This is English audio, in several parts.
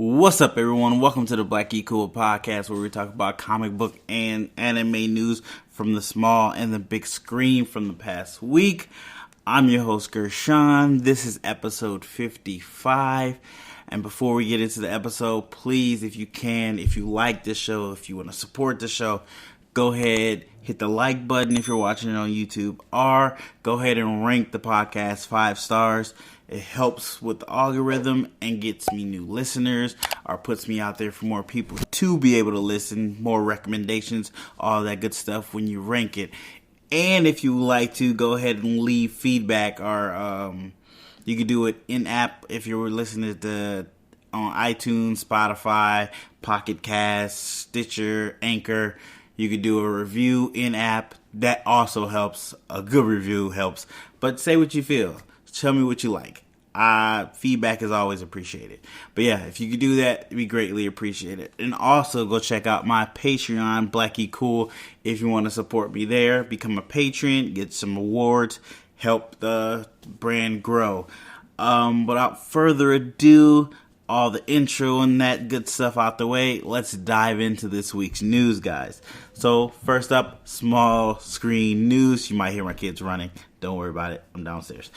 What's up, everyone? Welcome to the Black Geek Cool podcast, where we talk about comic book and anime news from the small and the big screen from the past week. I'm your host, Gershon. This is episode 55. And before we get into the episode, please, if you can, if you like this show, if you want to support the show, go ahead, hit the like button if you're watching it on YouTube, or go ahead and rank the podcast 5 stars. It helps with the algorithm and gets me new listeners, or puts me out there for more people to be able to listen, more recommendations, all that good stuff when you rank it. And if you would like to, go ahead and leave feedback, or you can do it in-app if you're listening to on iTunes, Spotify, Pocket Cast, Stitcher, Anchor. You could do a review in-app. That also helps. A good review helps. But say what you feel. Tell me what you like. Feedback is always appreciated. But yeah, if you could do that, it'd be greatly appreciated. And also go check out my Patreon, Black Geek Cool, if you want to support me there. Become a patron, get some awards, help the brand grow. Without further ado, all the intro and that good stuff out the way, let's dive into this week's news, guys. So first up, small screen news. You might hear my kids running. Don't worry about it. I'm downstairs.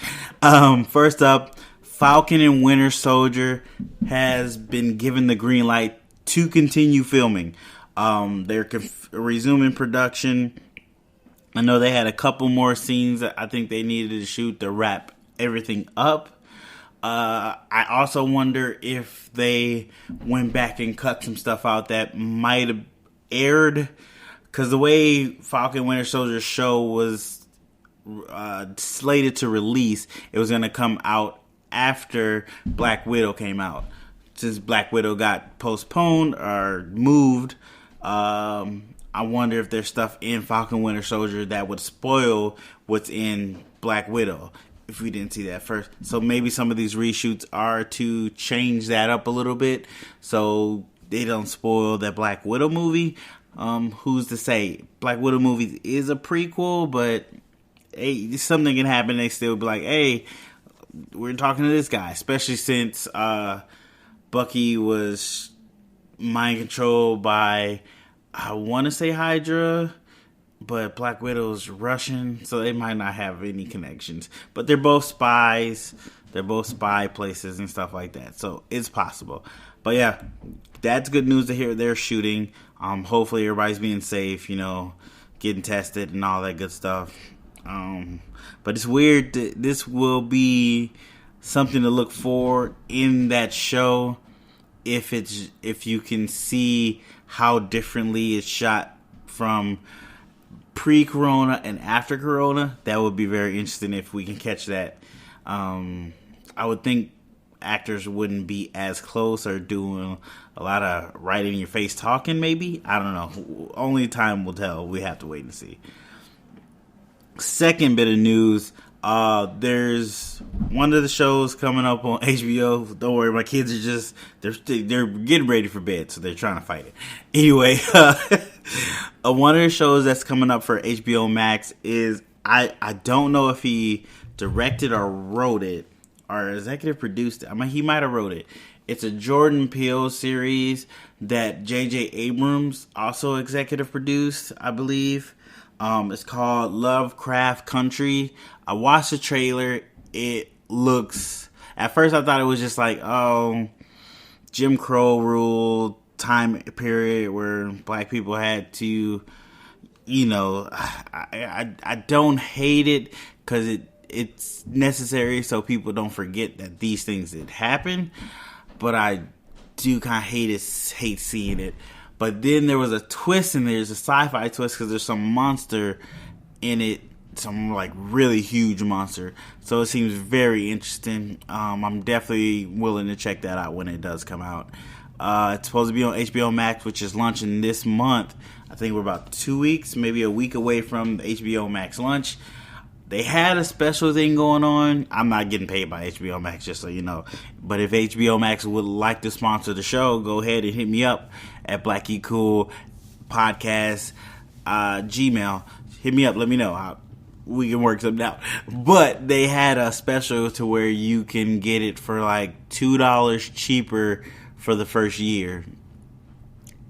First up, Falcon and Winter Soldier has been given the green light to continue filming. They're resuming production. I know they had a couple more scenes that I think they needed to shoot to wrap everything up. I also wonder if they went back and cut some stuff out that might have aired, because the way Falcon Winter Soldier show was slated to release, it was going to come out after Black Widow came out. Since Black Widow got postponed or moved, I wonder if there's stuff in Falcon Winter Soldier that would spoil what's in Black Widow if we didn't see that first. So maybe some of these reshoots are to change that up a little bit so they don't spoil that Black Widow movie. Who's to say? Black Widow movie is a prequel, but hey, something can happen. They still be like, hey, we're talking to this guy, especially since Bucky was mind controlled by, I want to say Hydra, but Black Widow's Russian, so they might not have any connections. But they're both spies. They're both spy places and stuff like that. So it's possible. But yeah, that's good news to hear they're shooting. Hopefully everybody's being safe, getting tested and all that good stuff. But it's weird that this will be something to look for in that show. If you can see how differently it's shot from pre-corona and after corona, that would be very interesting if we can catch that. I would think actors wouldn't be as close or doing a lot of right in your face talking, maybe. I don't know. Only time will tell. We have to wait and see. Second bit of news, there's one of the shows coming up on HBO. Don't worry, my kids are just they're getting ready for bed, so they're trying to fight it. Anyway, one of the shows that's coming up for HBO Max is, I don't know if he directed or wrote it or executive produced it. I mean, he might have wrote it. It's a Jordan Peele series that J.J. Abrams also executive produced, I believe. It's called Lovecraft Country. I watched the trailer. It looks, at first I thought it was just like, Jim Crow rule time period where black people had to, I don't hate it because it's necessary so people don't forget that these things did happen. But I do kind of hate seeing it. But then there was a twist, and there's a sci-fi twist because there's some monster in it, some like really huge monster. So it seems very interesting. I'm definitely willing to check that out when it does come out. It's supposed to be on HBO Max, which is launching this month. I think we're about 2 weeks, maybe a week away from the HBO Max launch. They had a special thing going on. I'm not getting paid by HBO Max, just so you know. But if HBO Max would like to sponsor the show, go ahead and hit me up at Black Geek Cool Podcast Gmail. Hit me up. Let me know how we can work something out. But they had a special to where you can get it for like $2 cheaper for the first year.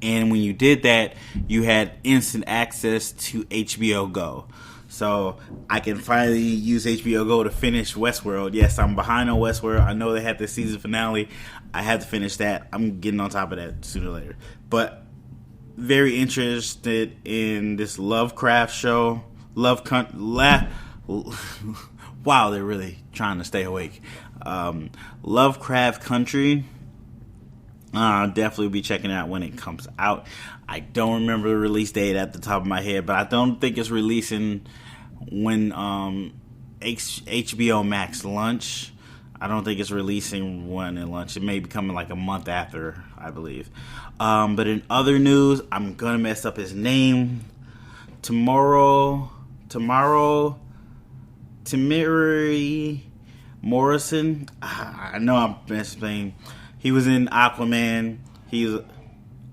And when you did that, you had instant access to HBO Go. So I can finally use HBO Go to finish Westworld. Yes, I'm behind on Westworld. I know they had the season finale. I have to finish that. I'm getting on top of that sooner or later. But very interested in this Lovecraft show. Wow, they're really trying to stay awake. Lovecraft Country. I'll definitely be checking it out when it comes out. I don't remember the release date at the top of my head, but I don't think it's releasing when HBO Max launch. I don't think it's releasing when it launch. It may be coming like a month after, I believe. But in other news, I'm gonna mess up his name. Temuera Morrison. I know I'm misplaying. He was in Aquaman. He's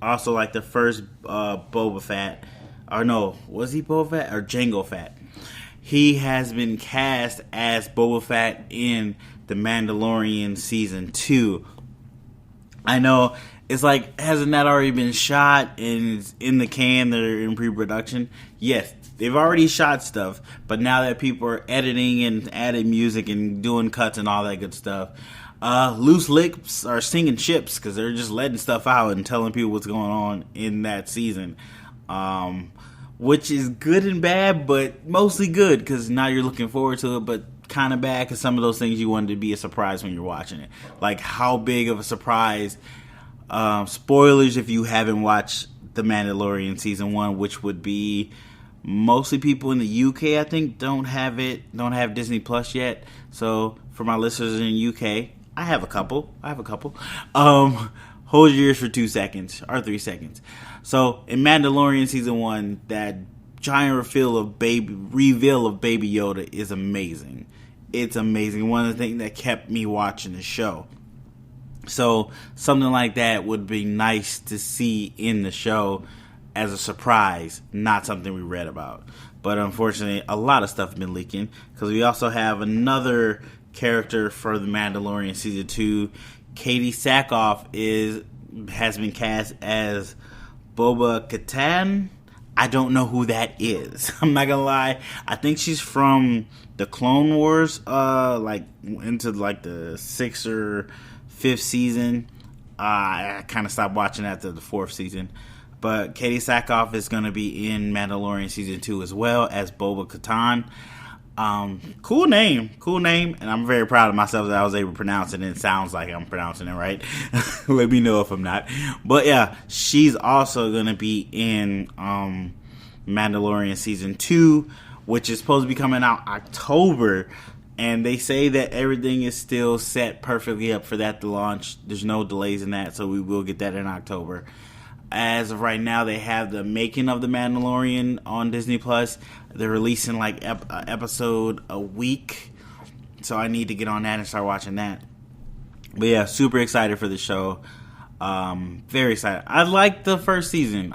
also like the first Boba Fett. Or no, was he Boba Fett or Jango Fett? He has been cast as Boba Fett in The Mandalorian Season 2. I know, it's like, hasn't that already been shot and it's in the can, they're in pre-production? Yes, they've already shot stuff, but now that people are editing and adding music and doing cuts and all that good stuff, loose lips are sinking ships because they're just letting stuff out and telling people what's going on in that season. Which is good and bad, but mostly good because now you're looking forward to it, but kind of bad because some of those things you wanted to be a surprise when you're watching it. Like how big of a surprise, spoilers if you haven't watched The Mandalorian Season 1, which would be mostly people in the UK, I think, don't have Disney Plus yet. So for my listeners in the UK, I have a couple. Hold your ears for 2 seconds or 3 seconds. So in Mandalorian Season 1, that giant reveal of Baby Yoda is amazing. It's amazing. One of the things that kept me watching the show. So something like that would be nice to see in the show as a surprise, not something we read about. But unfortunately, a lot of stuff has been leaking because we also have another character for The Mandalorian Season 2. Katie Sackhoff has been cast as Boba Fett. I don't know who that is. I'm not gonna lie. I think she's from the Clone Wars, like into like the 6th or 5th season. I kind of stopped watching after the 4th season. But Katie Sackhoff is going to be in Mandalorian Season 2 as well as Boba Fett. Cool name, and I'm very proud of myself that I was able to pronounce it, and it sounds like I'm pronouncing it right. Let me know if I'm not. But yeah, she's also going to be in Mandalorian Season 2, which is supposed to be coming out October, and they say that everything is still set perfectly up for that to launch. There's no delays in that, so we will get that in October. As of right now, they have the making of The Mandalorian on Disney Plus. They're releasing like episode a week, so I need to get on that and start watching that. But yeah, super excited for the show. Very excited. I liked the first season.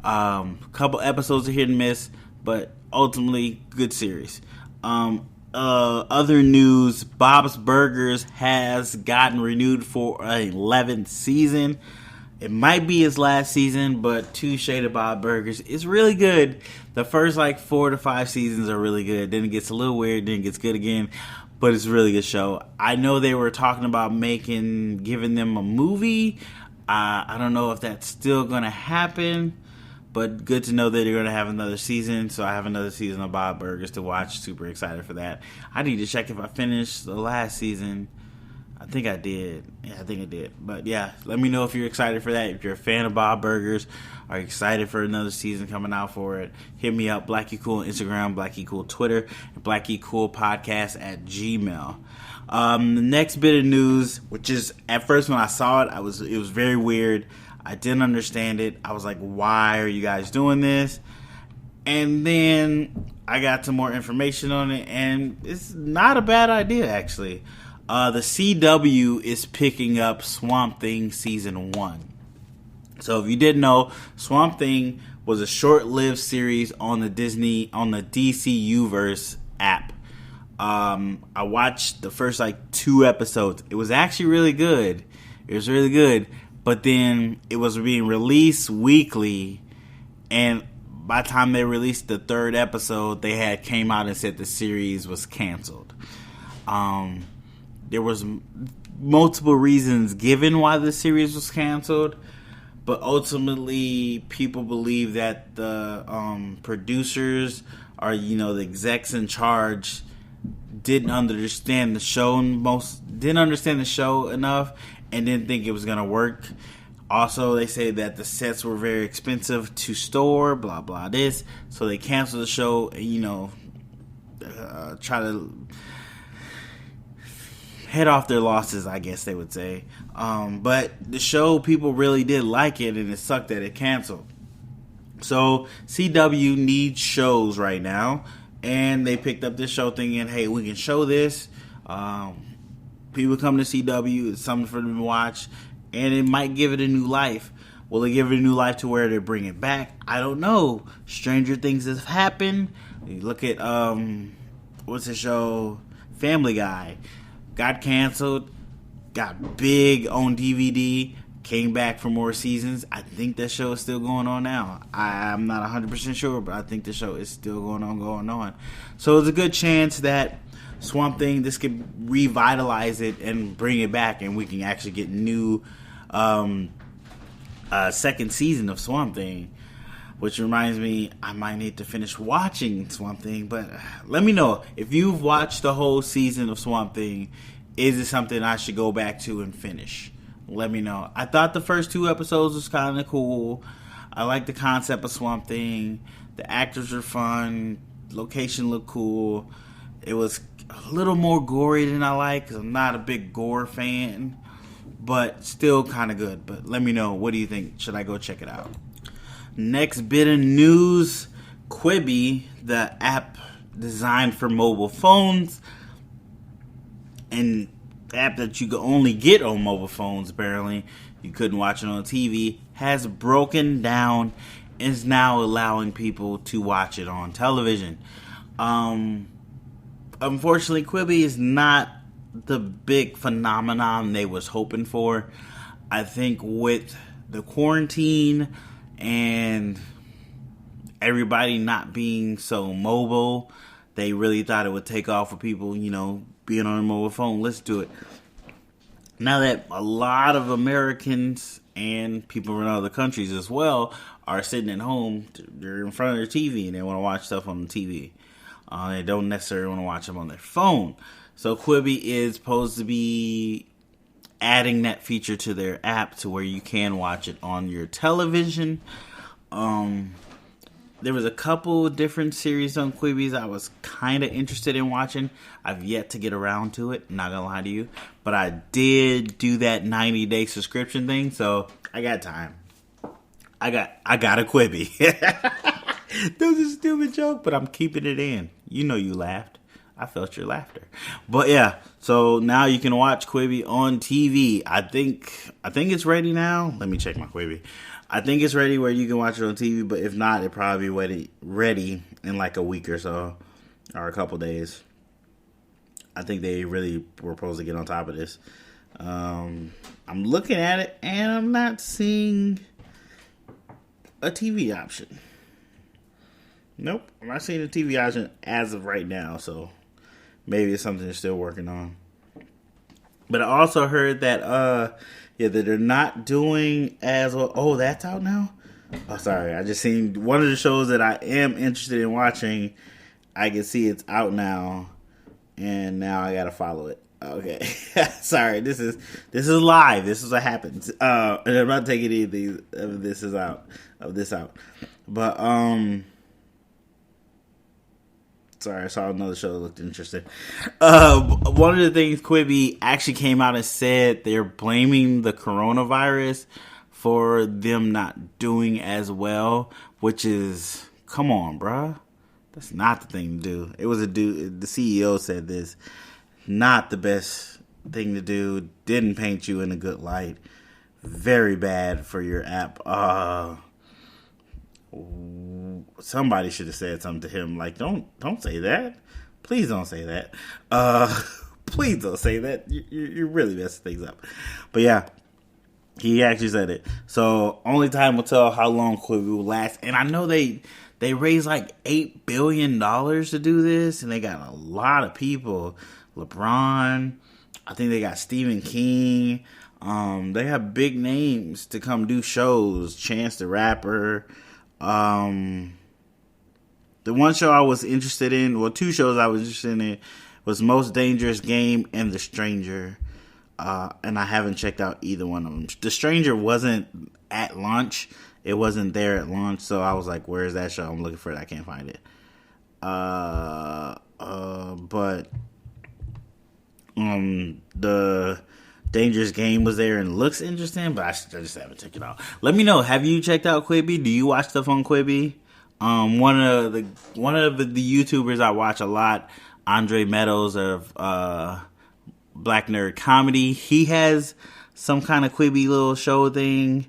Couple episodes are hit and miss, but ultimately good series. Other news: Bob's Burgers has gotten renewed for an 11th season. It might be his last season, but Two Shaded Bob Burgers is really good. The first 4 to 5 seasons are really good. Then it gets a little weird. Then it gets good again. But it's a really good show. I know they were talking about giving them a movie. I don't know if that's still going to happen. But good to know that they're going to have another season. So I have another season of Bob Burgers to watch. Super excited for that. I need to check if I finished the last season. I think I did. Yeah, I think I did. But yeah, let me know if you're excited for that. If you're a fan of Bob Burgers, are excited for another season coming out for it, hit me up, BlackGeekCool on Instagram, BlackGeekCool Twitter, and BlackGeekCool Podcast at Gmail. The next bit of news, which is, at first when I saw it, it was very weird. I didn't understand it. I was like, why are you guys doing this? And then I got some more information on it, and it's not a bad idea, actually. The CW is picking up Swampthing Season 1. So if you didn't know, Swampthing was a short-lived series on the DC Uverse app. I watched the first 2 episodes. It was actually really good. It was really good. But then it was being released weekly, and by the time they released the third episode, they had came out and said the series was canceled. There was multiple reasons given why the series was canceled, but ultimately people believe that the producers or the execs in charge didn't understand the show enough and didn't think it was gonna work. Also, they say that the sets were very expensive to store, blah blah this, so they canceled the show and try to head off their losses, I guess they would say. But the show, people really did like it, and it sucked that it canceled. So CW needs shows right now, and they picked up this show thinking, hey, we can show this. People come to CW, it's something for them to watch, and it might give it a new life. Will it give it a new life to where they bring it back? I don't know. Stranger things have happened. You look at what's the show? Family Guy. Got canceled, got big on DVD, came back for more seasons. I think that show is still going on now. I'm not 100% sure, but I think the show is still going on. So there's a good chance that Swampthing, this could revitalize it and bring it back, and we can actually get new second season of Swampthing. Which reminds me, I might need to finish watching Swampthing, but let me know. If you've watched the whole season of Swampthing, is it something I should go back to and finish? Let me know. I thought the first 2 episodes was kind of cool. I like the concept of Swampthing. The actors are fun. Location looked cool. It was a little more gory than I like, because I'm not a big gore fan. But still kind of good. But let me know. What do you think? Should I go check it out? Next bit of news, Quibi, the app designed for mobile phones, and the app that you could only get on mobile phones, apparently, you couldn't watch it on TV, has broken down and is now allowing people to watch it on television. Unfortunately, Quibi is not the big phenomenon they was hoping for. I think with the quarantine and everybody not being so mobile, they really thought it would take off for people, being on a mobile phone. Let's do it. Now that a lot of Americans and people in other countries as well are sitting at home, they're in front of their TV and they want to watch stuff on the TV. They don't necessarily want to watch them on their phone. So Quibi is supposed to be adding that feature to their app to where you can watch it on your television. There was a couple different series on Quibi I was kind of interested in watching. I've yet to get around to it, not gonna lie to you. But I did do that 90-day subscription thing, so I got time. I got a Quibi. That was a stupid joke, but I'm keeping it in. You laughed. I felt your laughter. But yeah, so now you can watch Quibi on TV. I think it's ready now. Let me check my Quibi. I think it's ready where you can watch it on TV, but if not, it'll probably be ready in like a week or so, or a couple days. I think they really were supposed to get on top of this. I'm looking at it, and I'm not seeing a TV option. Nope, I'm not seeing a TV option as of right now, so maybe it's something they're still working on. But I also heard that, that they're not doing as well. Oh, that's out now? Oh, sorry. I just seen one of the shows that I am interested in watching. I can see it's out now, and now I gotta follow it. Okay. Sorry, this is live. This is what happens. And I'm not taking anything of this out. But sorry, I saw another show that looked interesting. One of the things Quibi actually came out and said they're blaming the coronavirus for them not doing as well, which is, come on, bruh. That's not the thing to do. It was the CEO said this. Not the best thing to do. Didn't paint you in a good light. Very bad for your app. Somebody should have said something to him like, don't say that. Please don't say that. Please don't say that. You're really messing things up. But yeah, He actually said it. So only time will tell how long Quibi will last. And I know they raised like $8 billion to do this, and they got a lot of people. LeBron, I think they got Stephen King. They have big names to come do shows. Chance the Rapper. The one show I was interested in, well, two shows I was interested in was Most Dangerous Game and The Stranger. And I haven't checked out either one of them. The Stranger wasn't at launch. It wasn't there at launch, so I was like, where's that show? I'm looking for it. I can't find it. But the Dangerous Game was there and looks interesting, but I just haven't checked it out. Let me know. Have you checked out Quibi? Do you watch stuff on Quibi? One of the YouTubers I watch a lot, Andre Meadows of Black Nerd Comedy. He has some kind of Quibi little show thing.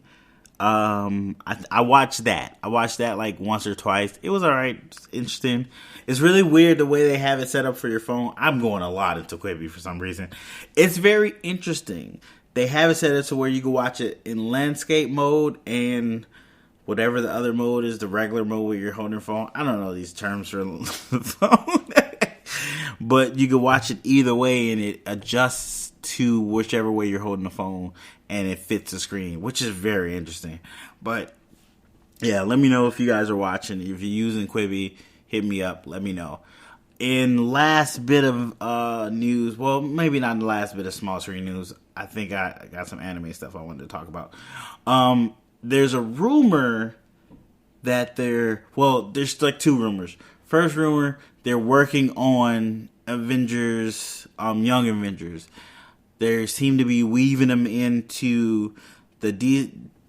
I watched that. I watched that like once or twice. It was alright. It's interesting. It's really weird the way they have it set up for your phone. I'm going a lot into Quibi for some reason. It's very interesting. They have it set up to where you can watch it in landscape mode and whatever the other mode is, the regular mode where you're holding your phone. I don't know these terms for the phone. But you can watch it either way and it adjusts to whichever way you're holding the phone and it fits the screen, which is very interesting. But yeah, let me know if you guys are watching. If you're using Quibi, hit me up. Let me know. In last bit of news, well, maybe not the last bit of small screen news. I think I got some anime stuff I wanted to talk about. There's a rumor that there's like two rumors. First rumor, they're working on Avengers, Young Avengers. They seem to be weaving them into the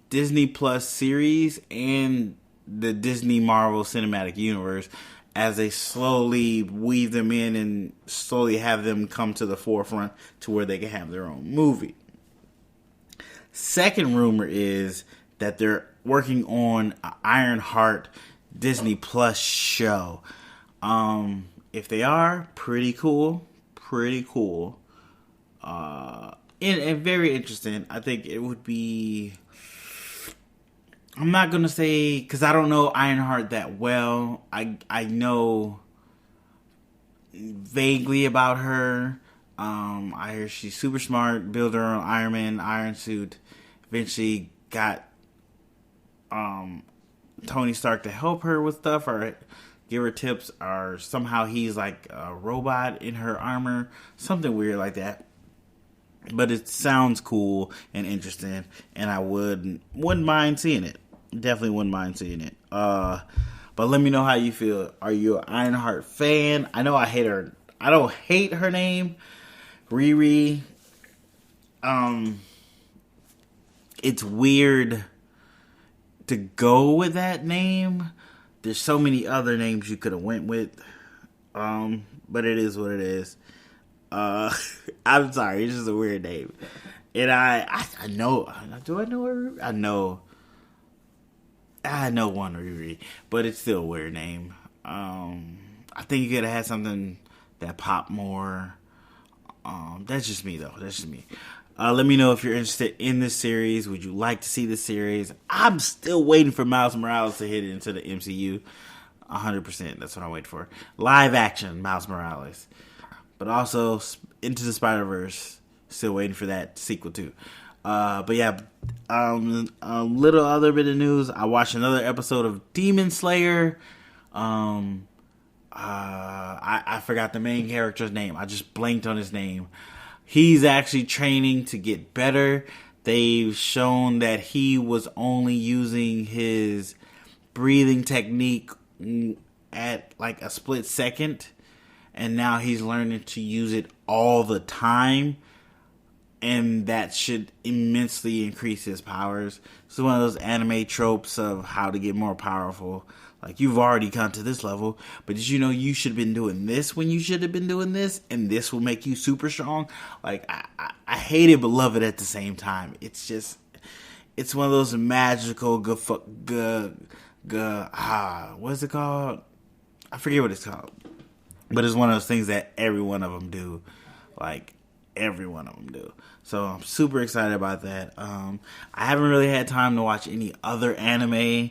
Disney Plus series and the Disney Marvel Cinematic Universe as they slowly weave them in and slowly have them come to the forefront to where they can have their own movie. Second rumor is that they're working on an Ironheart Disney Plus show. If they are, pretty cool. And very interesting. I think it would be... I'm not going to say... because I don't know Ironheart that well. I know vaguely about her. I hear she's super smart. Built her own Iron Man, Iron Suit. Eventually got Tony Stark to help her with stuff or give her tips, or somehow he's like a robot in her armor. Something weird like that. But it sounds cool and interesting, and I wouldn't mind seeing it. Definitely wouldn't mind seeing it. But let me know how you feel. Are you an Ironheart fan? I know I hate her. I don't hate her name, Riri. It's weird to go with that name. There's so many other names you could have went with. But it is what it is. I'm sorry, it's just a weird name. And I know, do I know her? I know one Riri, but it's still a weird name. I think you could have had something that popped more. That's just me though. That's just me. Let me know if you're interested in this series. Would you like to see this series? I'm still waiting for Miles Morales to hit into the MCU. 100%. That's what I'm waiting for. Live action Miles Morales. But also Into the Spider-Verse. Still waiting for that sequel too. But yeah, a little other bit of news. I watched another episode of Demon Slayer. I forgot the main character's name. I just blanked on his name. He's actually training to get better. They've shown that he was only using his breathing technique at like a split second. And now he's learning to use it all the time. And that should immensely increase his powers. It's one of those anime tropes of how to get more powerful. Like, you've already come to this level, but did you know you should have been doing this when you should have been doing this? And this will make you super strong. Like, I hate it but love it at the same time. It's just, it's one of those magical, what is it called? I forget what it's called. But it's one of those things that every one of them do. Like, every one of them do. So I'm super excited about that. I haven't really had time to watch any other anime.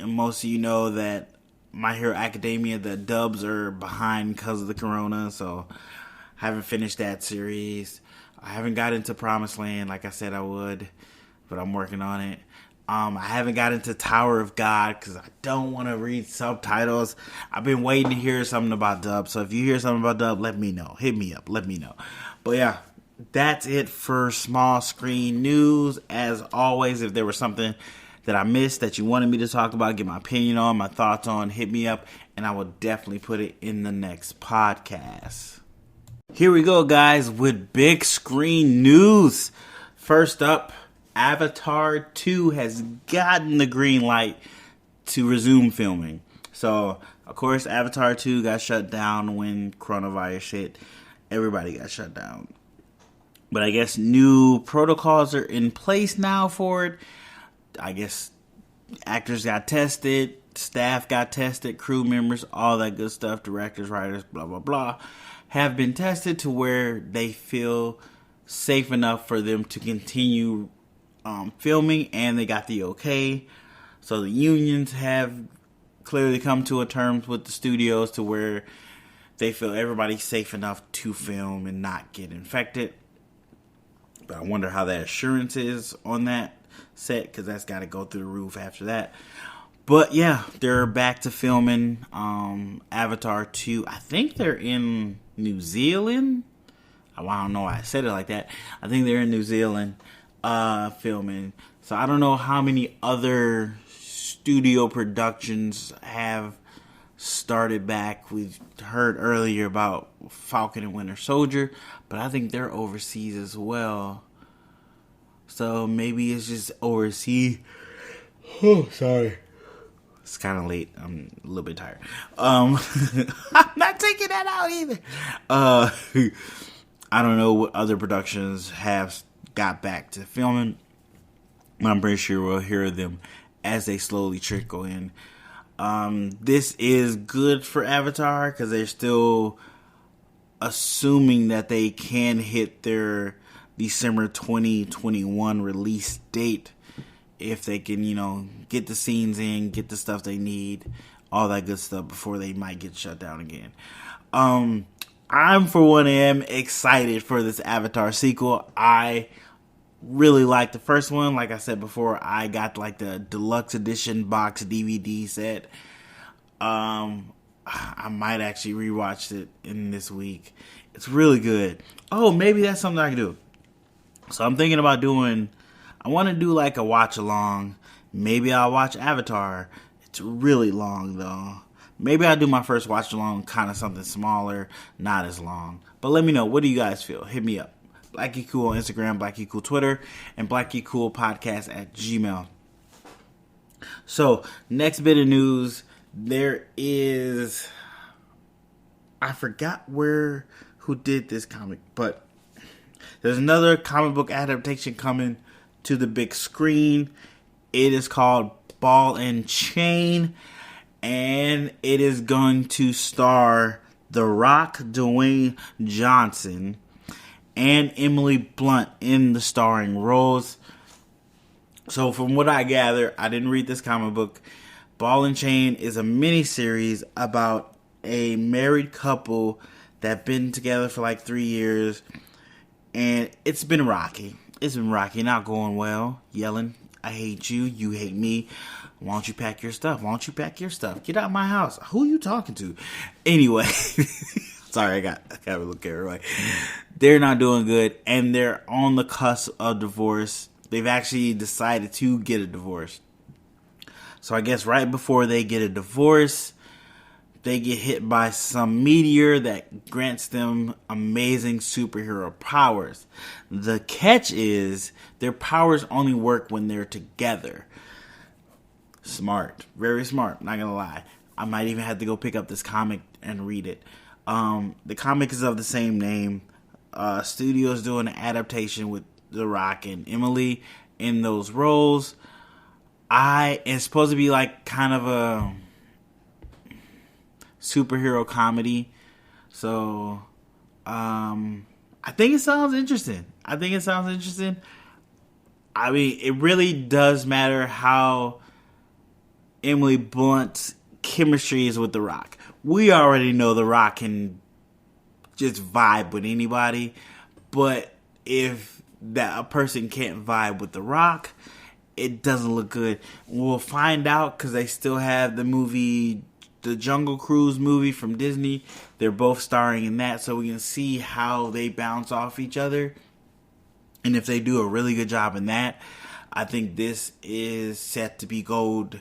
Most of you know that My Hero Academia, the dubs are behind because of the corona, so I haven't finished that series. I haven't got into Promised Land like I said I would, but I'm working on it. I haven't got into Tower of God because I don't want to read subtitles. I've been waiting to hear something about dub. So if you hear something about dub, let me know. Hit me up. Let me know. But yeah, that's it for small screen news. As always, if there was something that I missed that you wanted me to talk about, get my opinion on, my thoughts on, hit me up, and I will definitely put it in the next podcast. Here we go, guys, with big screen news. First up, Avatar 2 has gotten the green light to resume filming. So, of course, Avatar 2 got shut down when coronavirus hit. Everybody got shut down. But I guess new protocols are in place now for it. I guess actors got tested, staff got tested, crew members, all that good stuff, directors, writers, blah, blah, blah, have been tested to where they feel safe enough for them to continue filming, and they got the okay. So the unions have clearly come to a terms with the studios to where they feel everybody's safe enough to film and not get infected. But I wonder how that assurance is on that set, because that's got to go through the roof after that. But yeah, they're back to filming Avatar 2. I think they're in New Zealand. I don't know why I said it like that. I think they're in New Zealand filming. So I don't know how many other studio productions have started back. We've heard earlier about Falcon and Winter Soldier, but I think they're overseas as well. So maybe it's just overseas. Oh, sorry. It's kind of late. I'm a little bit tired. I'm not taking that out either. I don't know what other productions have got back to filming. I'm pretty sure we'll hear them as they slowly trickle in. This is good for Avatar because they're still assuming that they can hit their December 2021 release date if they can, get the scenes in, get the stuff they need, all that good stuff before they might get shut down again. I'm, for one, am excited for this Avatar sequel. I really like the first one. Like I said before, I got the deluxe edition box DVD set. I might actually rewatch it in this week. It's really good. Oh, maybe that's something I can do. So I'm thinking about I want to do a watch along. Maybe I'll watch Avatar. It's really long though. Maybe I'll do my first watch along, kind of something smaller, not as long. But let me know, what do you guys feel? Hit me up. BlackGeekCool on Instagram, BlackGeekCool Twitter, and BlackGeekCoolPodcast@gmail. So, next bit of news, there is, I forgot who did this comic, but there's another comic book adaptation coming to the big screen. It is called Ball and Chain, and it is going to star The Rock, Dwayne Johnson, and Emily Blunt in the starring roles. So from what I gather, I didn't read this comic book. Ball and Chain is a miniseries about a married couple that been together for 3 years, and it's been rocky. It's been rocky, not going well. Yelling, I hate you, you hate me. Why don't you pack your stuff? Why don't you pack your stuff? Get out of my house. Who are you talking to? Anyway, sorry, I got a little carried away. They're not doing good, and they're on the cusp of divorce. They've actually decided to get a divorce. So I guess right before they get a divorce, they get hit by some meteor that grants them amazing superhero powers. The catch is their powers only work when they're together. Smart. Very smart. Not gonna lie. I might even have to go pick up this comic and read it. The comic is of the same name. Studio's doing an adaptation with The Rock and Emily in those roles. It's supposed to be kind of a superhero comedy. So, I think it sounds interesting. I mean, it really does matter how Emily Blunt's chemistry is with The Rock. We already know The Rock can just vibe with anybody, but if a person can't vibe with The Rock, it doesn't look good. We'll find out because they still have the Jungle Cruise movie from Disney. They're both starring in that, so we can see how they bounce off each other. And if they do a really good job in that, I think this is set to be gold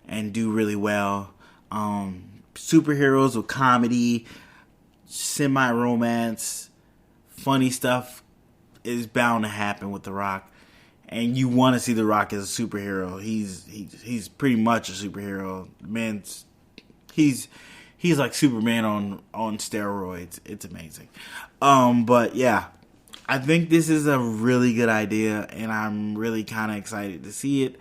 and do really well. Superheroes with comedy, semi-romance, funny stuff is bound to happen with The Rock. And you want to see The Rock as a superhero. He's pretty much a superhero. Man's he's like Superman on steroids. It's amazing. But yeah, I think this is a really good idea, and I'm really kind of excited to see it.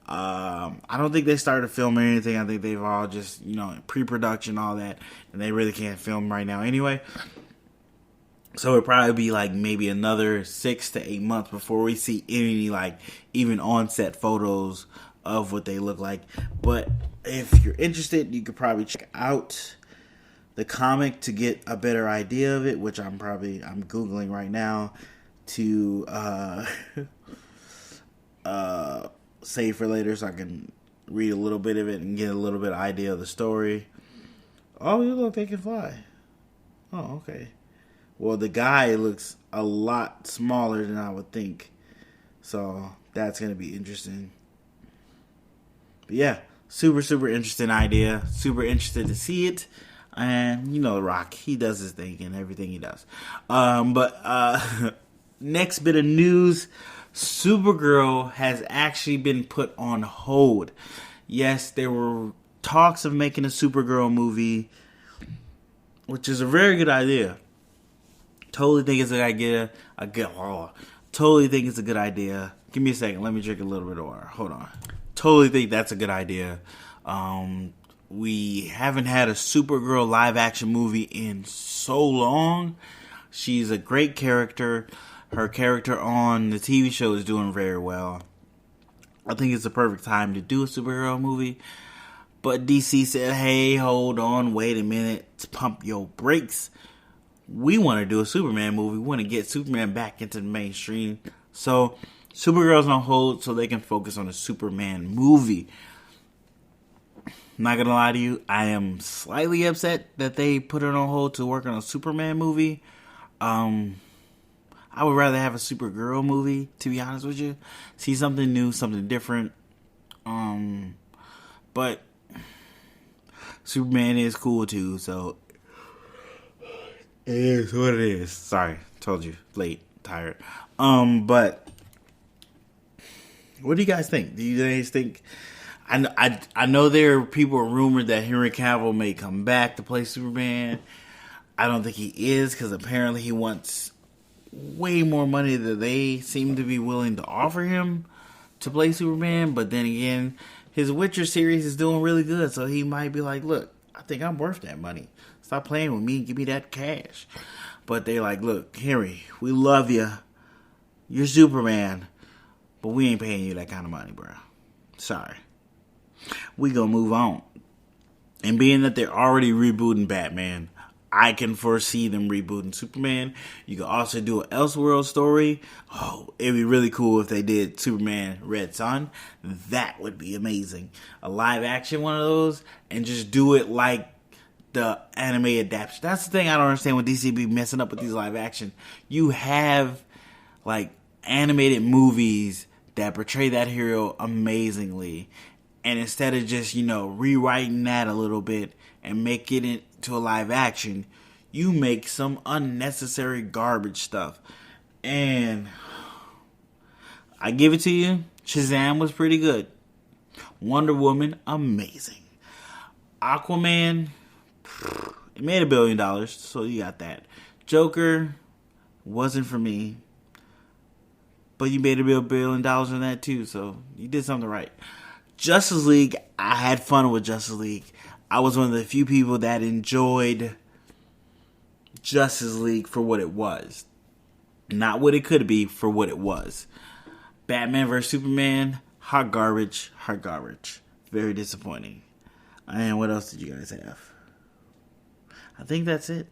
I don't think they started filming anything. I think they've all just, pre-production, all that, and they really can't film right now anyway. So it'll probably be like maybe another 6 to 8 months before we see any even on-set photos of what they look like. But if you're interested, you could probably check out the comic to get a better idea of it, which I'm Googling right now to save for later so I can read a little bit of it and get a little bit of idea of the story. Oh, you look, they can fly. Oh, okay. Well, the guy looks a lot smaller than I would think. So that's going to be interesting. But yeah, super, super interesting idea. Super interested to see it. And The Rock, he does his thing and everything he does. But next bit of news, Supergirl has actually been put on hold. Yes, there were talks of making a Supergirl movie, which is a very good idea. Totally think it's a good idea. Totally think it's a good idea. Give me a second. Let me drink a little bit of water. Hold on. Totally think that's a good idea. We haven't had a Supergirl live action movie in so long. She's a great character. Her character on the TV show is doing very well. I think it's the perfect time to do a Supergirl movie. But DC said, hey, hold on, wait a minute. Pump your brakes. We want to do a Superman movie. We want to get Superman back into the mainstream. So Supergirl's on hold so they can focus on a Superman movie. I'm not going to lie to you. I am slightly upset that they put it on hold to work on a Superman movie. I would rather have a Supergirl movie, to be honest with you. See something new, something different. But Superman is cool too, so it is what it is. Sorry, told you, late, tired. But what do you guys think? Do you guys think? I know there are people rumored that Henry Cavill may come back to play Superman. I don't think he is, because apparently he wants way more money than they seem to be willing to offer him to play Superman. But then again, his Witcher series is doing really good, so he might be like, look, I think I'm worth that money. Stop playing with me and give me that cash. But they're like, look, Henry, we love you. You're Superman, but we ain't paying you that kind of money, bro. Sorry. We gonna move on. And being that they're already rebooting Batman, I can foresee them rebooting Superman. You can also do an Elseworld story. Oh, it'd be really cool if they did Superman Red Son. That would be amazing. A live action one of those, and just do it like the anime adaptation. That's the thing I don't understand when DC be messing up with these live action. You have like animated movies that portray that hero amazingly. And instead of just, rewriting that a little bit and make it into a live action, you make some unnecessary garbage stuff. And I give it to you, Shazam was pretty good. Wonder Woman, amazing. Aquaman, it made $1 billion, so you got that. Joker, wasn't for me. But you made $1 billion on that too, so you did something right. Justice League, I had fun with Justice League. I was one of the few people that enjoyed Justice League for what it was. Not what it could be, for what it was. Batman vs. Superman, hot garbage, hot garbage. Very disappointing. And what else did you guys have? I think that's it.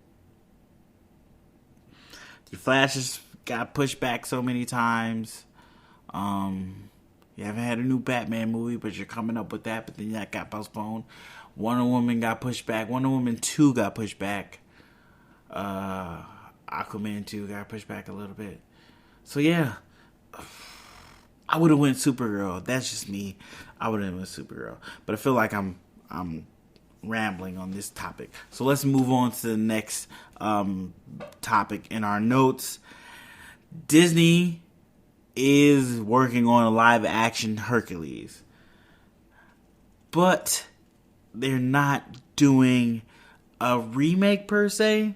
The Flash has got pushed back so many times. You haven't had a new Batman movie, but you're coming up with that, but then that got postponed. Wonder Woman got pushed back. Wonder Woman 2 got pushed back. Aquaman 2 got pushed back a little bit. So yeah, I would have went Supergirl. That's just me. I would have went Supergirl. But I feel like I'm rambling on this topic. So let's move on to the next topic in our notes. Disney is working on a live action Hercules. But they're not doing a remake per se.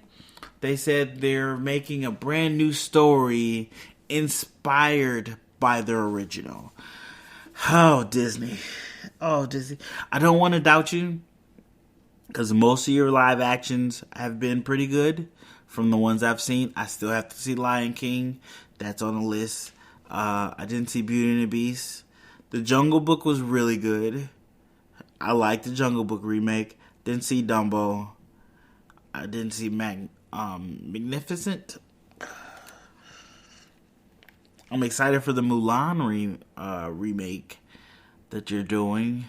They said they're making a brand new story inspired by the original. Oh, Disney. Oh, Disney. I don't want to doubt you, because most of your live actions have been pretty good from the ones I've seen. I still have to see Lion King. That's on the list. I didn't see Beauty and the Beast. The Jungle Book was really good. I liked the Jungle Book remake. Didn't see Dumbo. I didn't see Magnificent. I'm excited for the Mulan remake that you're doing.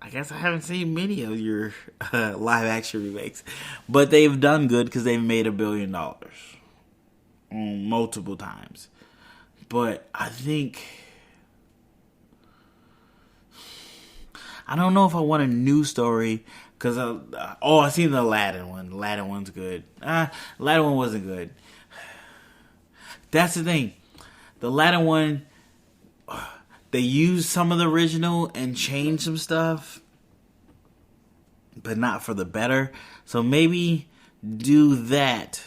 I guess I haven't seen many of your live action remakes, but they've done good because they've made $1 billion multiple times. But I think, I don't know if I want a new story, because I seen the Aladdin one. The Aladdin one's good. Aladdin one wasn't good. That's the thing. The Aladdin one, they used some of the original and changed some stuff, but not for the better. So maybe do that,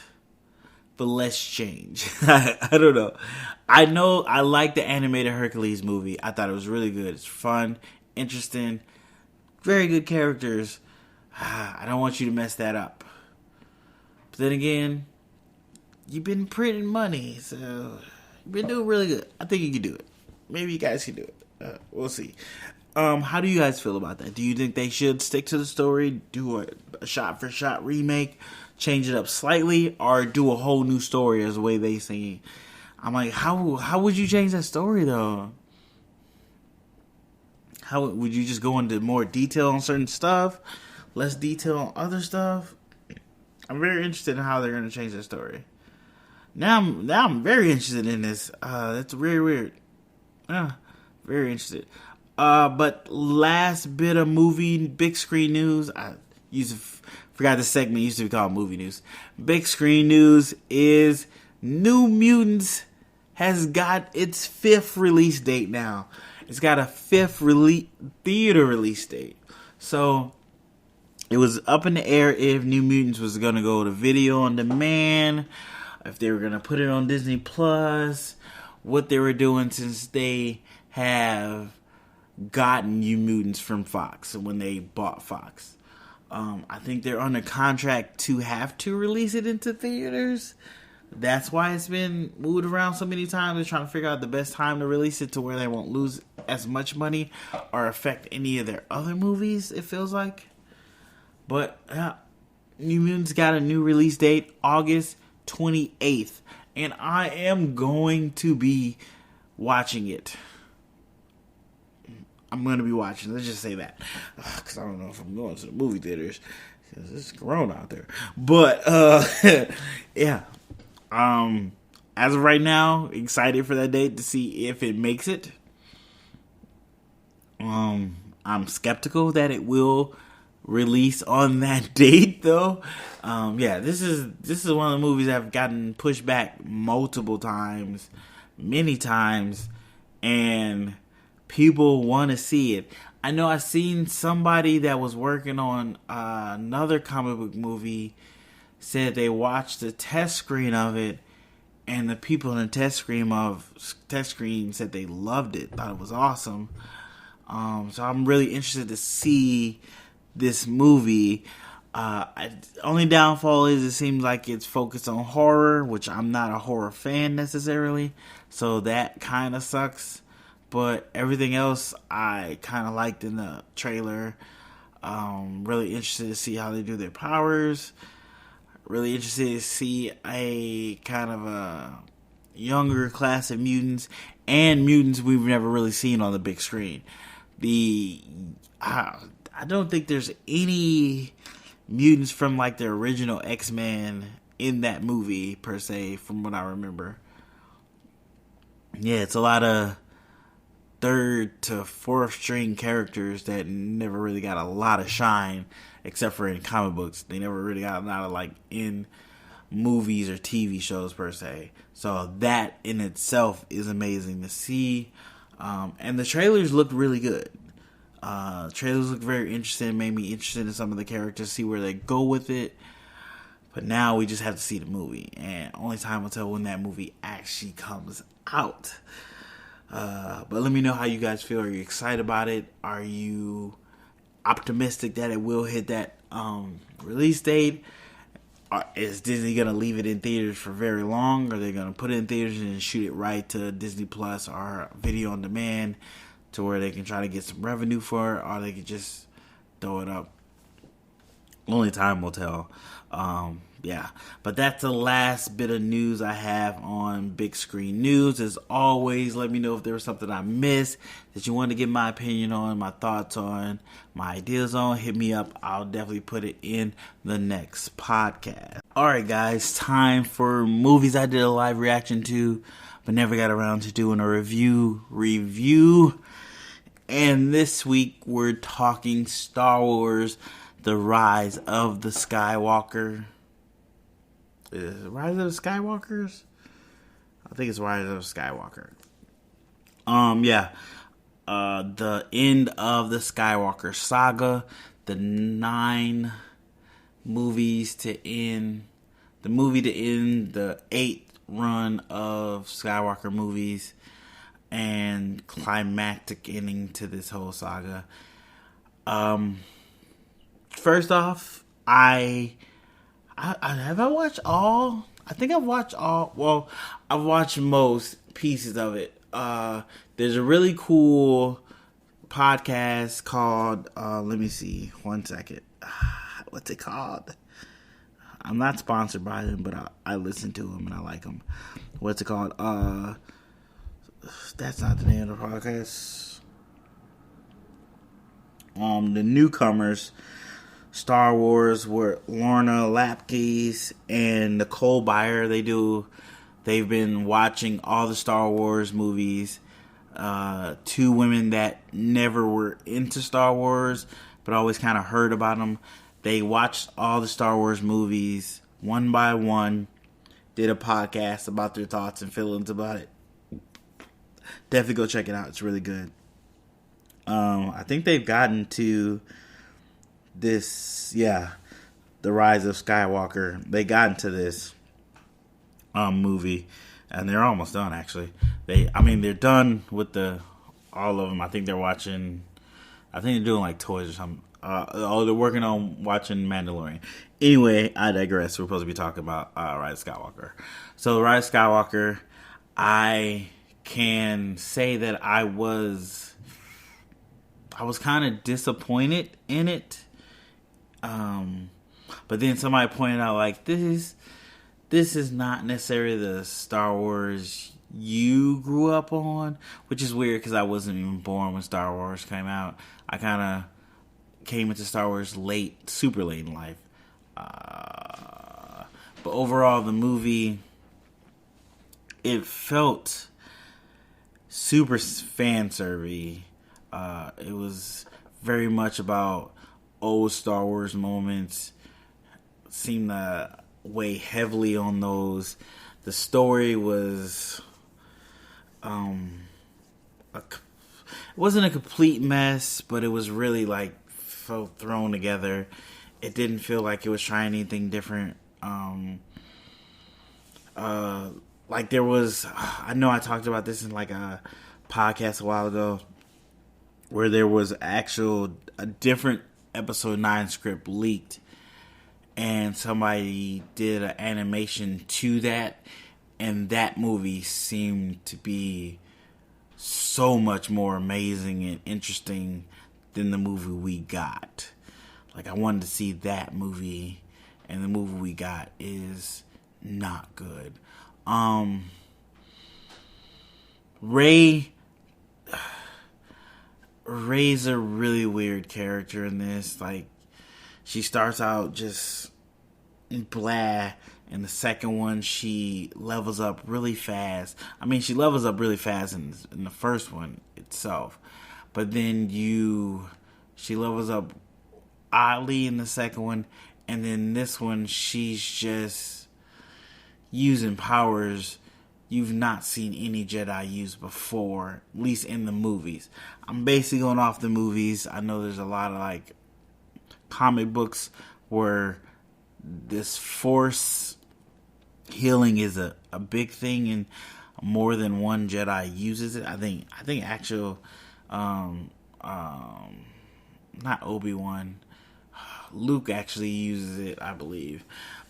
but let's change. I don't know. I know I like the animated Hercules movie. I thought it was really good. It's fun, interesting, very good characters. I don't want you to mess that up. But then again, you've been printing money, so you've been doing really good. I think you can do it. Maybe you guys can do it. We'll see. How do you guys feel about that? Do you think they should stick to the story, do a shot-for-shot remake, change it up slightly, or do a whole new story as the way they say? I'm like, how would you change that story, though? How would you just go into more detail on certain stuff, less detail on other stuff? I'm very interested in how they're going to change that story. Now I'm very interested in this. That's very weird. Very interested. But last bit of movie big screen news. I forgot the segment used to be called movie news. Big screen news is New Mutants has got its 5th release date now. It's got a 5th theater release date. So it was up in the air if New Mutants was going to go to video on demand, if they were going to put it on Disney Plus, what they were doing, since they have gotten New Mutants from Fox when they bought Fox. I think they're under contract to have to release it into theaters. That's why it's been moved around so many times. They're trying to figure out the best time to release it to where they won't lose as much money or affect any of their other movies, it feels like. But New Mutants got a new release date, August 28th. And I am going to be watching it. I'm going to be watching. Let's just say that. Because I don't know if I'm going to the movie theaters. Because it's corona out there. But, yeah. As of right now, excited for that date to see if it makes it. I'm skeptical that it will release on that date, though. Yeah, this is one of the movies that have gotten pushed back multiple times, many times, and people want to see it. I know I've seen somebody that was working on another comic book movie said they watched the test screen of it, and the people in the test screen said they loved it, thought it was awesome. So I'm really interested to see this movie. Only downfall is it seems like it's focused on horror, which I'm not a horror fan necessarily, so that kind of sucks. But everything else I kind of liked in the trailer. Really interested to see how they do their powers. Really interested to see a kind of a younger class of mutants and mutants we've never really seen on the big screen. I don't think there's any mutants from like the original X-Men in that movie per se, from what I remember. Yeah, it's a lot of third to fourth string characters that never really got a lot of shine, except for in comic books. They never really got a lot of like in movies or TV shows per se. So that in itself is amazing to see. And the trailers looked really good. Trailers look very interesting, made me interested in some of the characters, see where they go with it. But now we just have to see the movie, and only time will tell when that movie actually comes out. But let me know how you guys feel. Are you excited about it? Are you optimistic that it will hit that release date? Is Disney going to leave it in theaters for very long? Are they going to put it in theaters and shoot it right to Disney Plus or video on demand to where they can try to get some revenue for it, or they could just throw it up? Only time will tell. Yeah, but that's the last bit of news I have on Big Screen News. As always, let me know if there was something I missed that you want to get my opinion on, my thoughts on, my ideas on. Hit me up. I'll definitely put it in the next podcast. Alright guys, time for movies I did a live reaction to, but never got around to doing a review. And this week we're talking Star Wars, The Rise of the Skywalker. Is it Rise of the Skywalkers? I think it's Rise of the Skywalker. Yeah. The end of the Skywalker saga. The 9 movies to end. The movie to end the 8th run of Skywalker movies. And climactic ending to this whole saga. First off, have I watched all? I think I've watched all. Well, I've watched most pieces of it. There's a really cool podcast called, let me see, one second. What's it called? I'm not sponsored by them, but I listen to them and I like them. What's it called? That's not the name of the podcast. The Newcomers. Star Wars with Lorna Lapkes and Nicole Byer. They've been watching all the Star Wars movies. 2 women that never were into Star Wars, but always kind of heard about them. They watched all the Star Wars movies one by one, did a podcast about their thoughts and feelings about it. Definitely go check it out. It's really good. I think they've gotten to this, The Rise of Skywalker. They got into this movie, and they're almost done. Actually, they're done with all of them. I think they're doing like toys or something. They're working on watching Mandalorian. Anyway, I digress. We're supposed to be talking about Rise of Skywalker. So, Rise of Skywalker, I can say that I was kind of disappointed in it. But then somebody pointed out, like, this is not necessarily the Star Wars you grew up on, which is weird because I wasn't even born when Star Wars came out. I kind of came into Star Wars super late in life. But overall, the movie, it felt super fan-service. It was very much about old Star Wars moments. Seemed to weigh heavily on those. The story was it wasn't a complete mess, but it was really like felt thrown together. It didn't feel like it was trying anything different. Like there was, I know I talked about this in like a podcast a while ago, where there was a different episode 9 script leaked and somebody did an animation to that, and that movie seemed to be so much more amazing and interesting than the movie we got. Like, I wanted to see that movie, and the movie we got is not good. Ray's a really weird character in this. Like, she starts out just blah. In the second one, she levels up really fast. I mean, she levels up really fast in the first one itself. But then she levels up oddly in the second one. And then this one, she's just using powers you've not seen any Jedi use before, at least in the movies. I'm basically going off the movies. I know there's a lot of, like, comic books where this force healing is a big thing, and more than one Jedi uses it. I think actual not Obi-Wan, Luke actually uses it, I believe.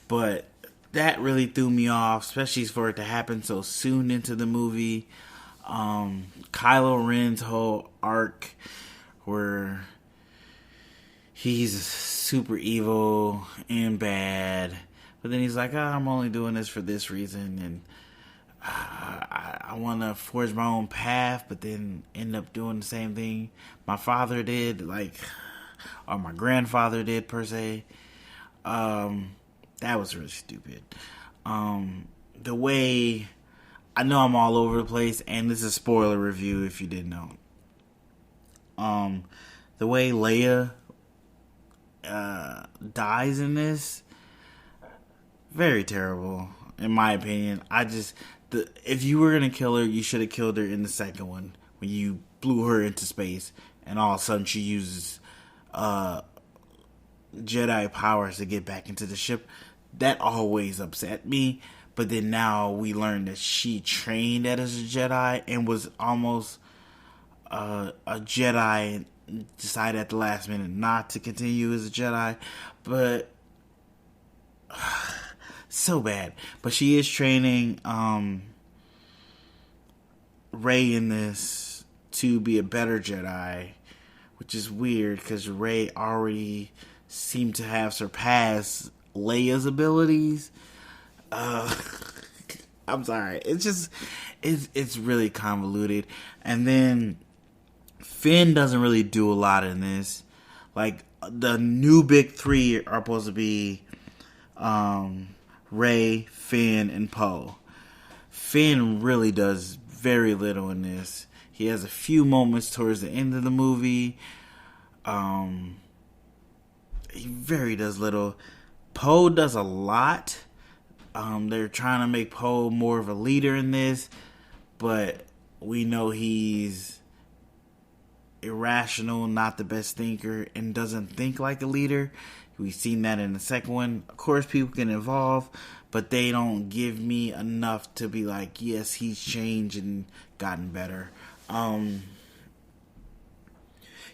But that really threw me off, especially for it to happen so soon into the movie. Kylo Ren's whole arc where he's super evil and bad, but then he's like, I'm only doing this for this reason, and I want to forge my own path, but then end up doing the same thing my father did, like, or my grandfather did, per se. That was really stupid. The way, I know I'm all over the place, and this is a spoiler review if you didn't know. The way Leia dies in this, very terrible, in my opinion. If you were gonna kill her, you should have killed her in the second one, when you blew her into space, and all of a sudden she uses Jedi powers to get back into the ship. That always upset me. But then now we learn that she trained as a Jedi and was almost a Jedi, and decided at the last minute not to continue as a Jedi. But so bad. But she is training Rey in this to be a better Jedi, which is weird because Rey already seemed to have surpassed Leia's abilities. I'm sorry. It's really convoluted. And then Finn doesn't really do a lot in this. Like, the new big three are supposed to be Rey, Finn, and Poe. Finn really does very little in this. He has a few moments towards the end of the movie. He very does little. Poe does a lot. They're trying to make Poe more of a leader in this, but we know he's irrational, not the best thinker, and doesn't think like a leader. We've seen that in the second one. Of course, people can evolve, but they don't give me enough to be like, yes, he's changed and gotten better.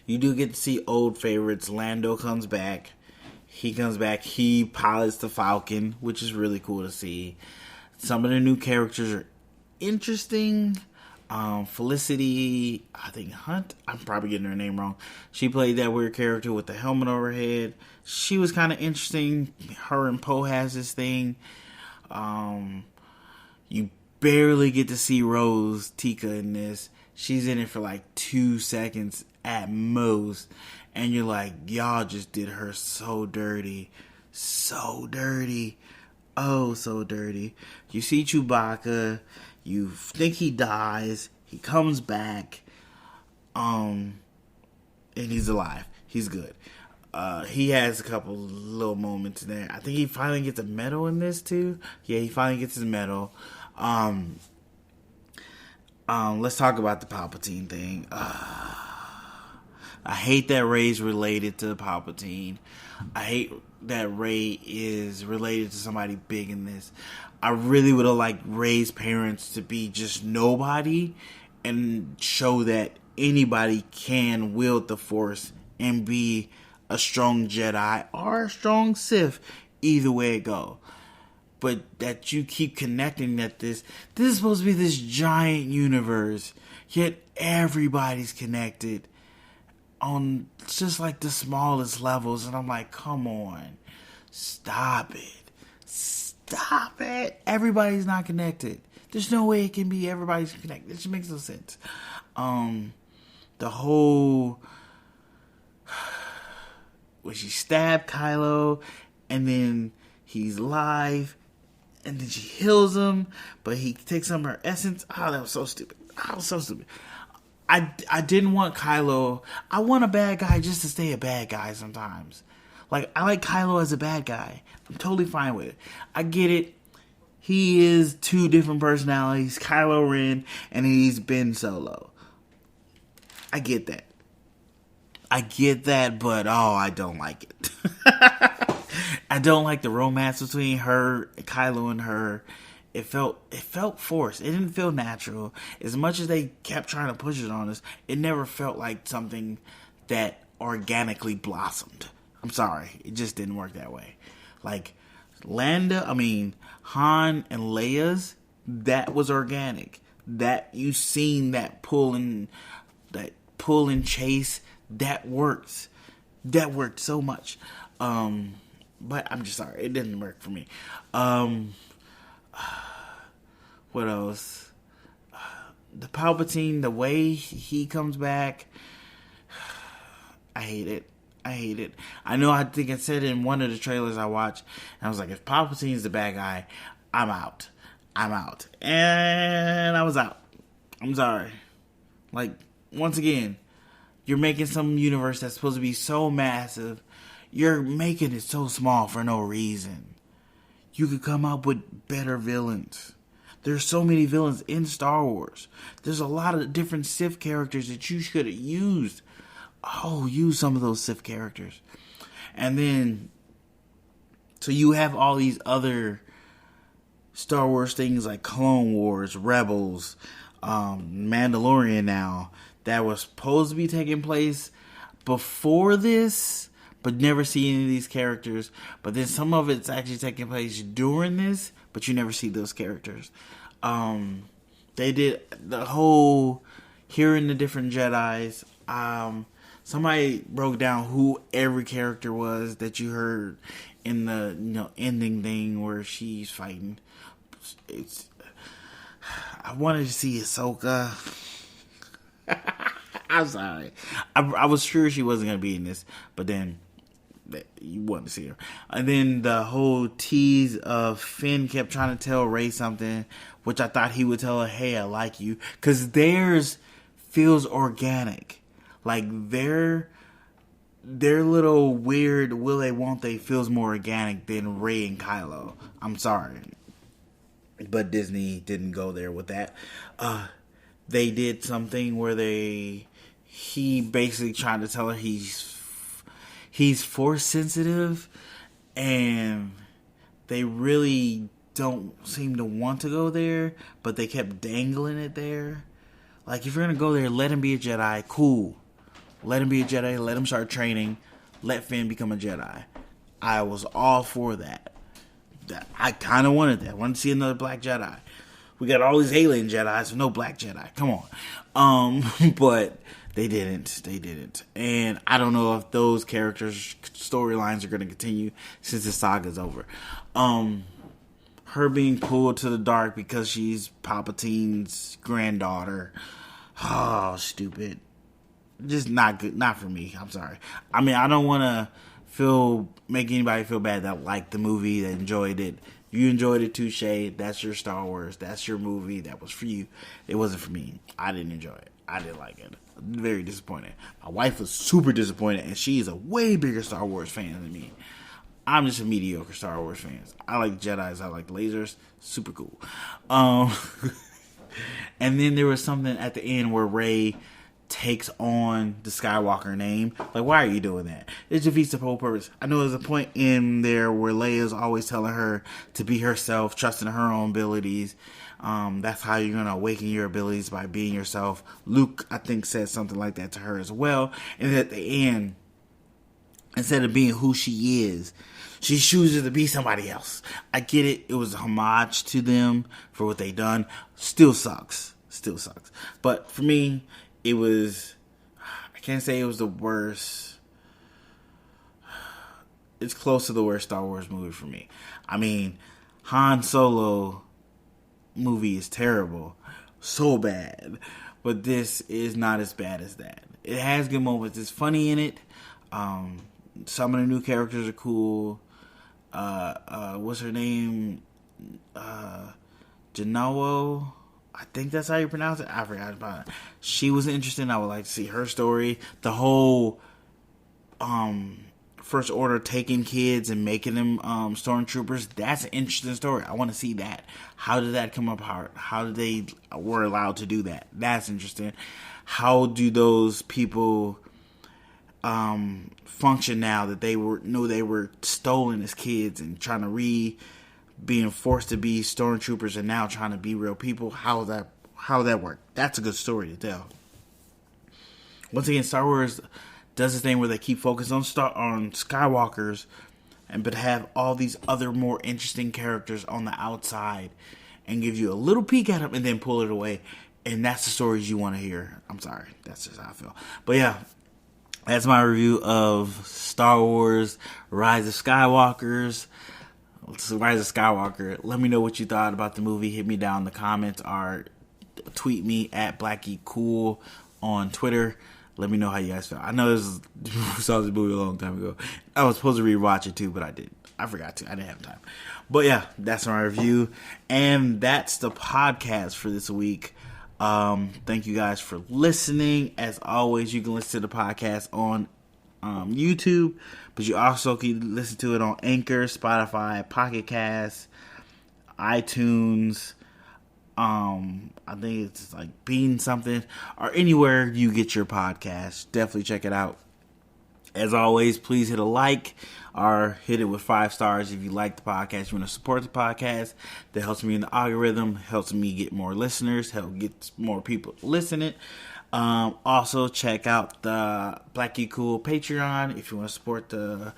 You do get to see old favorites. Lando comes back. He pilots the Falcon, which is really cool to see. Some of the new characters are interesting. Felicity, I think Hunt, I'm probably getting her name wrong. She played that weird character with the helmet over her head. She was kind of interesting. Her and Poe has this thing. You barely get to see Rose Tika in this. She's in it for like 2 seconds at most. And you're like, y'all just did her so dirty. So dirty. Oh, so dirty. You see Chewbacca. You think he dies. He comes back. And he's alive. He's good. He has a couple little moments there. I think he finally gets a medal in this too. Yeah, he finally gets his medal. Let's talk about the Palpatine thing. I hate that Rey's related to Palpatine. I hate that Rey is related to somebody big in this. I really would have liked Rey's parents to be just nobody and show that anybody can wield the Force and be a strong Jedi or a strong Sith either way it go. But that you keep connecting that this is supposed to be this giant universe, yet everybody's connected on just like the smallest levels, and I'm like, come on, stop it. Everybody's not connected. There's no way it can be everybody's connected. It just makes no sense. The whole when she stabbed Kylo, and then he's alive, and then she heals him, but he takes some of her essence. Oh, that was so stupid. I didn't want Kylo. I want a bad guy just to stay a bad guy sometimes. Like, I like Kylo as a bad guy. I'm totally fine with it. I get it. He is two different personalities, Kylo Ren, and he's Ben Solo. I get that. But I don't like it. I don't like the romance between her, Kylo, and her. It felt forced. It didn't feel natural. As much as they kept trying to push it on us, it never felt like something that organically blossomed. I'm sorry. It just didn't work that way. Like, Han and Leia's, that was organic. That, you seen that pull and chase, that works. That worked so much. But I'm just sorry. It didn't work for me. What else? The Palpatine, the way he comes back, I hate it. I think I said it in one of the trailers I watched, and I was like, if Palpatine's the bad guy, I'm out. And I was out. I'm sorry. Like, once again, you're making some universe that's supposed to be so massive, you're making it so small for no reason. You could come up with better villains. There's so many villains in Star Wars. There's a lot of different Sith characters that you should have used. Use some of those Sith characters. And then, so you have all these other Star Wars things like Clone Wars, Rebels, Mandalorian now, that was supposed to be taking place before this, but never see any of these characters. But then some of it's actually taking place during this, but you never see those characters. They did the whole hearing the different Jedis. Somebody broke down who every character was that you heard in the ending thing where she's fighting. I wanted to see Ahsoka. I'm sorry. I was sure she wasn't going to be in this, but then you wanted to see her. And then the whole tease of Finn kept trying to tell Rey something, which I thought he would tell her, hey, I like you. Because theirs feels organic. Like, their little weird will they, won't they feels more organic than Rey and Kylo. I'm sorry. But Disney didn't go there with that. They did something where he basically tried to tell her he's force sensitive, and they really don't seem to want to go there, but they kept dangling it there. Like, if you're gonna go there, let him be a Jedi, cool. Let him be a Jedi, let him start training, let Finn become a Jedi. I was all for that. I kind of wanted that. I wanted to see another black Jedi. We got all these alien Jedis, so no black Jedi. Come on. But they didn't. And I don't know if those characters' storylines are going to continue since the saga's over. Her being pulled to the dark because she's Palpatine's granddaughter. Oh, stupid. Just not good. Not for me. I'm sorry. I mean, I don't want to make anybody feel bad that liked the movie, that enjoyed it. You enjoyed it, touche. That's your Star Wars. That's your movie. That was for you. It wasn't for me. I didn't enjoy it. I didn't like it. Very disappointed. My wife was super disappointed, and she's a way bigger Star Wars fan than me. I'm just a mediocre Star Wars fan. I like Jedis. I like lasers. Super cool. And then there was something at the end where Rey takes on the Skywalker name. Like, why are you doing that? It defeats the whole purpose. I know there's a point in there where Leia's always telling her to be herself, trusting her own abilities. That's how you're going to awaken your abilities, by being yourself. Luke, I think, said something like that to her as well. And at the end, instead of being who she is, she chooses to be somebody else. I get it. It was a homage to them for what they done. Still sucks. But for me, it was, I can't say it was the worst. It's close to the worst Star Wars movie for me. I mean, Han Solo movie is terrible. So bad. But this is not as bad as that. It has good moments. It's funny in it. Some of the new characters are cool. What's her name? Janawo. I think that's how you pronounce it. I forgot about it. She was interesting. I would like to see her story. The whole First Order taking kids and making them stormtroopers. That's an interesting story. I want to see that. How did that come apart? How did they were allowed to do that? That's interesting. How do those people function now that they were stolen as kids and trying to being forced to be stormtroopers and now trying to be real people? How that work? That's a good story to tell. Once again, Star Wars does this thing where they keep focused on Skywalkers, but have all these other more interesting characters on the outside and give you a little peek at them and then pull it away. And that's the stories you want to hear. I'm sorry. That's just how I feel. But yeah, that's my review of Star Wars Rise of Skywalker. Let me know what you thought about the movie. Hit me down in the comments or tweet me at BLACKGEEKCOOL on Twitter. Let me know how you guys feel. I know we saw this movie a long time ago. I was supposed to rewatch it too, but I didn't. I forgot to. I didn't have time. But yeah, that's my review. And that's the podcast for this week. Thank you guys for listening. As always, you can listen to the podcast on YouTube, but you also can listen to it on Anchor, Spotify, Pocket Cast, iTunes. I think it's like Bean something, or anywhere you get your podcast. Definitely check it out. As always, please hit a like or hit it with 5 stars if you like the podcast. You want to support the podcast. That helps me in the algorithm, helps me get more listeners, help get more people listening. Also, check out the Black Geek Cool Patreon. If you want to support the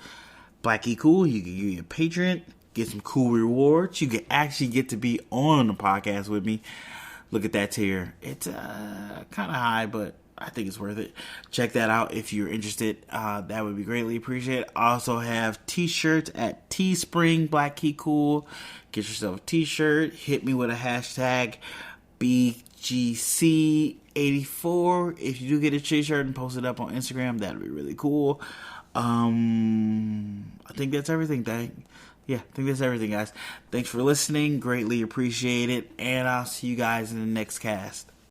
Black Geek Cool, you can be a patron, get some cool rewards. You can actually get to be on the podcast with me. Look at that tier. It's kind of high, but I think it's worth it. Check that out if you're interested. That would be greatly appreciated. I also have t-shirts at Teespring Black Geek Cool. Get yourself a t-shirt. Hit me with a hashtag BGC84. If you do get a t-shirt and post it up on Instagram, that would be really cool. I think that's everything, I think that's everything, guys. Thanks for listening. Greatly appreciate it. And I'll see you guys in the next cast.